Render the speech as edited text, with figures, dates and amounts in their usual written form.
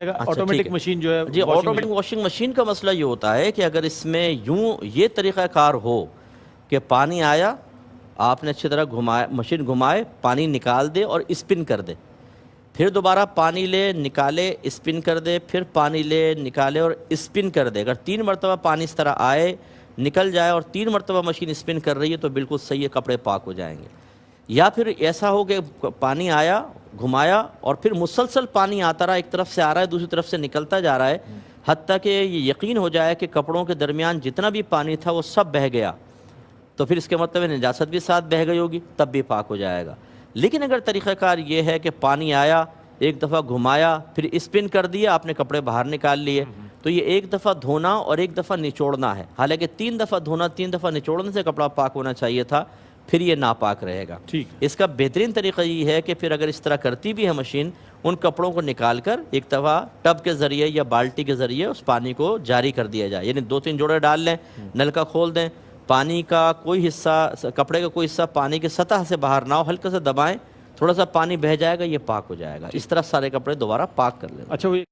Automatic machine جو ہے جی automatic washing machine کا مسئلہ یہ ہوتا ہے کہ اگر اس میں یوں یہ طریقہ کار ہو کہ پانی آیا، آپ نے اچھی طرح گھمایا، مشین گھمائے، پانی نکال دے اور اسپن کر دے، پھر دوبارہ پانی لے نکالے اسپن کر دے، پھر پانی لے نکالے اور اسپن کر دے. اگر 3 مرتبہ پانی اس طرح آئے نکل جائے اور 3 مرتبہ مشین اسپن کر رہی ہے تو بالکل صحیح ہے، کپڑے پاک ہو جائیں گے. یا پھر ایسا ہو کہ پانی آیا گھمایا اور پھر مسلسل پانی آتا رہا، ایک طرف سے آ رہا ہے دوسری طرف سے نکلتا جا رہا ہے، حتیٰ کہ یہ یقین ہو جائے کہ کپڑوں کے درمیان جتنا بھی پانی تھا وہ سب بہہ گیا، تو پھر اس کے مطلب نجاست بھی ساتھ بہہ گئی ہوگی، تب بھی پاک ہو جائے گا. لیکن اگر طریقہ کار یہ ہے کہ پانی آیا، ایک دفعہ گھمایا، پھر اسپن کر دیا، آپ نے کپڑے باہر نکال لیے، تو یہ ایک دفعہ دھونا اور ایک دفعہ نچوڑنا ہے. حالانکہ 3 دفعہ دھونا 3 دفعہ نچوڑنے سے کپڑا پاک ہونا چاہیے تھا، پھر یہ ناپاک رہے گا. اس کا بہترین طریقہ یہ ہے کہ پھر اگر اس طرح کرتی بھی ہے مشین، ان کپڑوں کو نکال کر ایک دفعہ ٹب کے ذریعے یا بالٹی کے ذریعے اس پانی کو جاری کر دیا جائے. یعنی 2-3 جوڑے ڈال لیں، نل کا کھول دیں، پانی کا کوئی حصہ، کپڑے کا کوئی حصہ پانی کی سطح سے باہر نہ ہو، ہلکا سے دبائیں، تھوڑا سا پانی بہہ جائے گا، یہ پاک ہو جائے گا. اس طرح سارے کپڑے دوبارہ پاک کر لیں. اچھا